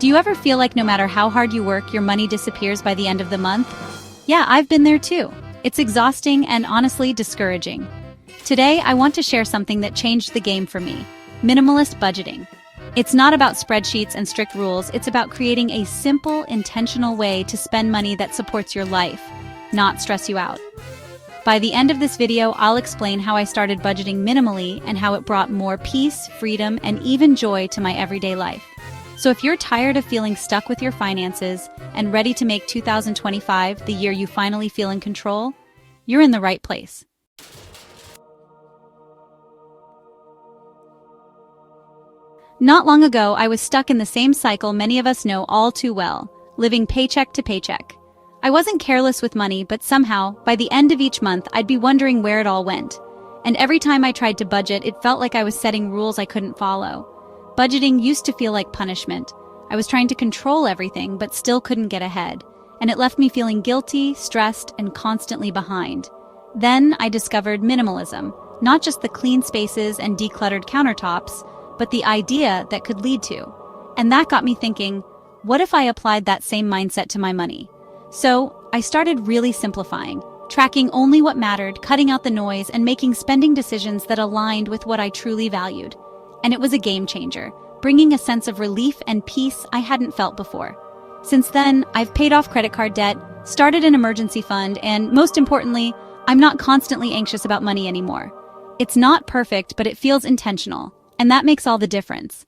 Do you ever feel like no matter how hard you work, your money disappears by the end of the month? Yeah, I've been there too. It's exhausting and honestly discouraging. Today, I want to share something that changed the game for me: minimalist budgeting. It's not about spreadsheets and strict rules, it's about creating a simple, intentional way to spend money that supports your life, not stress you out. By the end of this video, I'll explain how I started budgeting minimally and how it brought more peace, freedom, and even joy to my everyday life. So if you're tired of feeling stuck with your finances and ready to make 2025 the year you finally feel in control, you're in the right place. Not long ago, I was stuck in the same cycle many of us know all too well, living paycheck to paycheck. I wasn't careless with money, but somehow, by the end of each month, I'd be wondering where it all went. And every time I tried to budget, it felt like I was setting rules I couldn't follow. Budgeting used to feel like punishment. I was trying to control everything, but still couldn't get ahead. And it left me feeling guilty, stressed, and constantly behind. Then I discovered minimalism, not just the clean spaces and decluttered countertops, but the idea that could lead to. And that got me thinking, what if I applied that same mindset to my money? So I started really simplifying, tracking only what mattered, cutting out the noise, and making spending decisions that aligned with what I truly valued. And it was a game changer, bringing a sense of relief and peace I hadn't felt before. Since then, I've paid off credit card debt, started an emergency fund, and most importantly, I'm not constantly anxious about money anymore. It's not perfect, but it feels intentional, and that makes all the difference.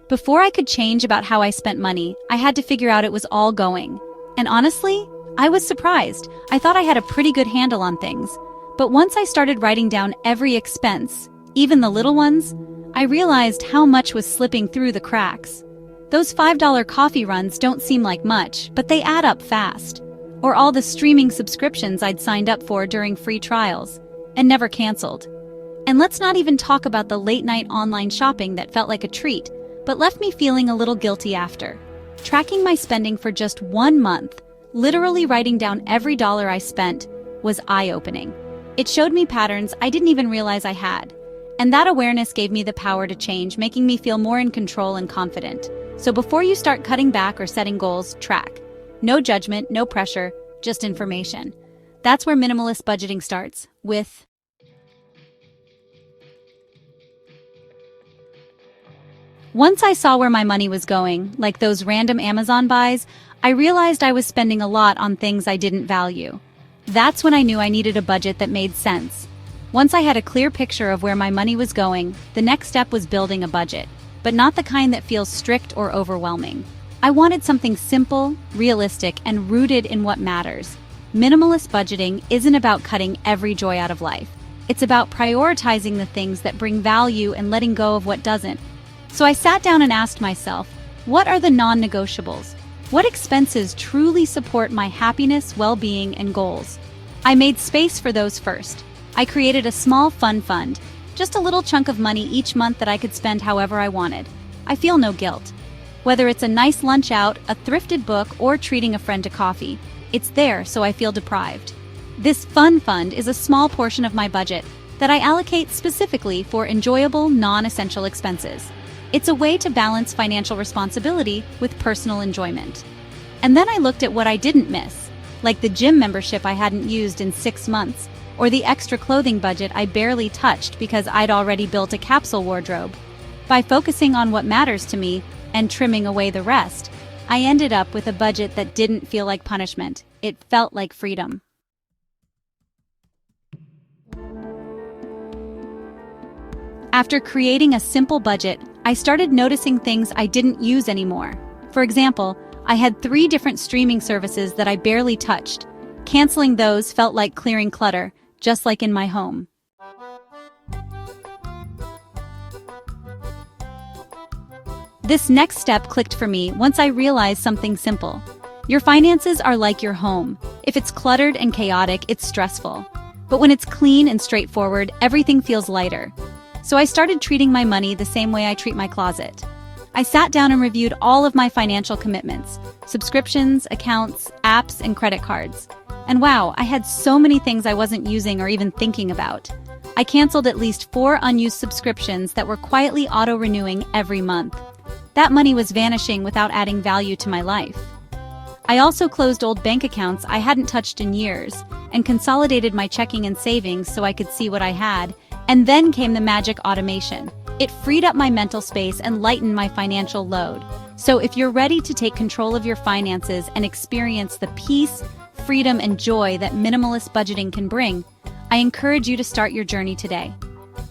Before I could change about how I spent money, I had to figure out it was all going. And honestly, I was surprised. I thought I had a pretty good handle on things. But once I started writing down every expense, even the little ones, I realized how much was slipping through the cracks. Those $5 coffee runs don't seem like much, but they add up fast. Or all the streaming subscriptions I'd signed up for during free trials, and never canceled. And let's not even talk about the late-night online shopping that felt like a treat, but left me feeling a little guilty after. Tracking my spending for just 1 month, literally writing down every dollar I spent, was eye-opening. It showed me patterns I didn't even realize I had. And that awareness gave me the power to change, making me feel more in control and confident. So before you start cutting back or setting goals, track. No judgment, no pressure, just information. That's where minimalist budgeting starts, with Once I saw where my money was going, like those random Amazon buys, I realized I was spending a lot on things I didn't value. That's when I knew I needed a budget that made sense. Once I had a clear picture of where my money was going, the next step was building a budget, but not the kind that feels strict or overwhelming. I wanted something simple, realistic, and rooted in what matters. Minimalist budgeting isn't about cutting every joy out of life. It's about prioritizing the things that bring value and letting go of what doesn't. So I sat down and asked myself, what are the non-negotiables? What expenses truly support my happiness, well-being, and goals? I made space for those first. I created a small fun fund, just a little chunk of money each month that I could spend however I wanted. I feel no guilt. Whether it's a nice lunch out, a thrifted book, or treating a friend to coffee, it's there so I feel deprived. This fun fund is a small portion of my budget that I allocate specifically for enjoyable, non-essential expenses. It's a way to balance financial responsibility with personal enjoyment. And then I looked at what I didn't miss, like the gym membership I hadn't used in 6 months, or the extra clothing budget I barely touched because I'd already built a capsule wardrobe. By focusing on what matters to me and trimming away the rest, I ended up with a budget that didn't feel like punishment. It felt like freedom. After creating a simple budget, I started noticing things I didn't use anymore. For example, I had 3 different streaming services that I barely touched. Canceling those felt like clearing clutter, just like in my home. This next step clicked for me once I realized something simple. Your finances are like your home. If it's cluttered and chaotic, it's stressful. But when it's clean and straightforward, everything feels lighter. So I started treating my money the same way I treat my closet. I sat down and reviewed all of my financial commitments, subscriptions, accounts, apps, and credit cards. And wow, I had so many things I wasn't using or even thinking about. I canceled at least 4 unused subscriptions that were quietly auto-renewing every month. That money was vanishing without adding value to my life. I also closed old bank accounts I hadn't touched in years and consolidated my checking and savings so I could see what I had, and then came the magic automation. It freed up my mental space and lightened my financial load. So if you're ready to take control of your finances and experience the peace, freedom, and joy that minimalist budgeting can bring, I encourage you to start your journey today.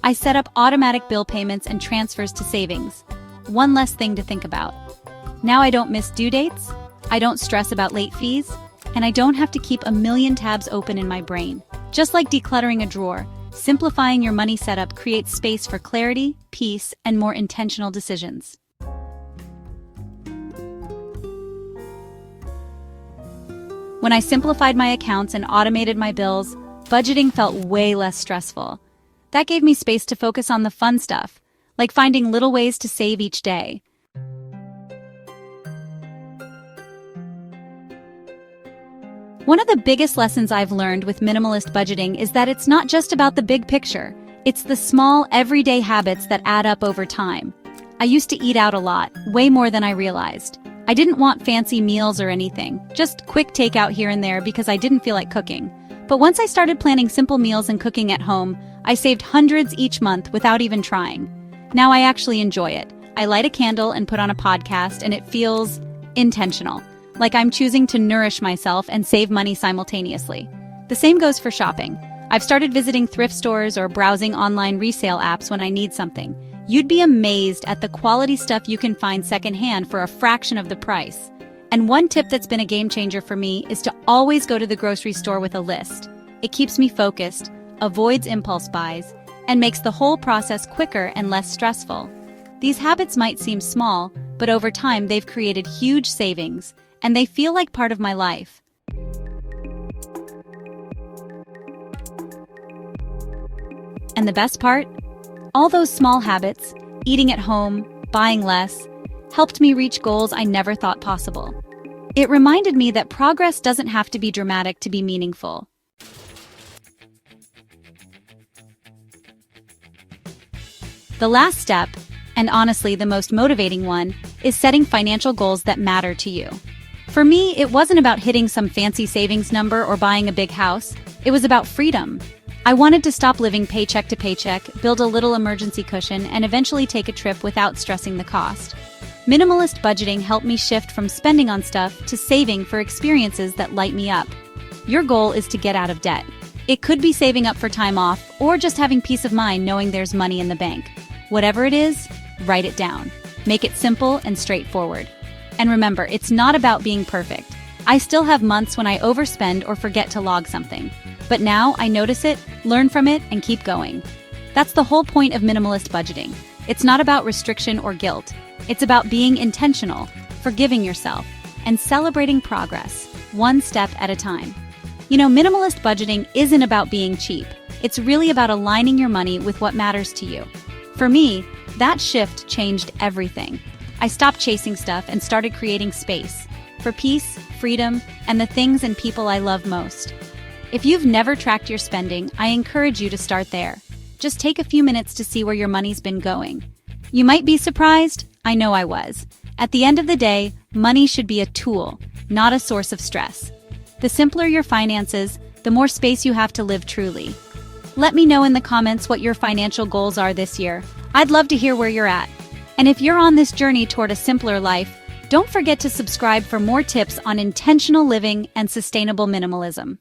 I set up automatic bill payments and transfers to savings. One less thing to think about. Now I don't miss due dates, I don't stress about late fees, and I don't have to keep a million tabs open in my brain. Just like decluttering a drawer, simplifying your money setup creates space for clarity, peace, and more intentional decisions. When I simplified my accounts and automated my bills, budgeting felt way less stressful. That gave me space to focus on the fun stuff, like finding little ways to save each day. One of the biggest lessons I've learned with minimalist budgeting is that it's not just about the big picture. It's the small, everyday habits that add up over time. I used to eat out a lot, way more than I realized. I didn't want fancy meals or anything, just quick takeout here and there because I didn't feel like cooking. But once I started planning simple meals and cooking at home, I saved hundreds each month without even trying. Now I actually enjoy it. I light a candle and put on a podcast, and it feels intentional. Like I'm choosing to nourish myself and save money simultaneously. The same goes for shopping. I've started visiting thrift stores or browsing online resale apps when I need something. You'd be amazed at the quality stuff you can find secondhand for a fraction of the price. And one tip that's been a game changer for me is to always go to the grocery store with a list. It keeps me focused, avoids impulse buys, and makes the whole process quicker and less stressful. These habits might seem small, but over time they've created huge savings, and they feel like part of my life. And the best part? All those small habits, eating at home, buying less, helped me reach goals I never thought possible. It reminded me that progress doesn't have to be dramatic to be meaningful. The last step, and honestly the most motivating one, is setting financial goals that matter to you. For me, it wasn't about hitting some fancy savings number or buying a big house. It was about freedom. I wanted to stop living paycheck to paycheck, build a little emergency cushion, and eventually take a trip without stressing the cost. Minimalist budgeting helped me shift from spending on stuff to saving for experiences that light me up. Your goal is to get out of debt. It could be saving up for time off, or just having peace of mind knowing there's money in the bank. Whatever it is, write it down. Make it simple and straightforward. And remember, it's not about being perfect. I still have months when I overspend or forget to log something. But now I notice it, learn from it, and keep going. That's the whole point of minimalist budgeting. It's not about restriction or guilt. It's about being intentional, forgiving yourself, and celebrating progress, one step at a time. You know, minimalist budgeting isn't about being cheap. It's really about aligning your money with what matters to you. For me, that shift changed everything. I stopped chasing stuff and started creating space for peace, freedom, and the things and people I love most. If you've never tracked your spending, I encourage you to start there. Just take a few minutes to see where your money's been going. You might be surprised. I know I was. At the end of the day, money should be a tool, not a source of stress. The simpler your finances, the more space you have to live truly. Let me know in the comments what your financial goals are this year. I'd love to hear where you're at. And if you're on this journey toward a simpler life, don't forget to subscribe for more tips on intentional living and sustainable minimalism.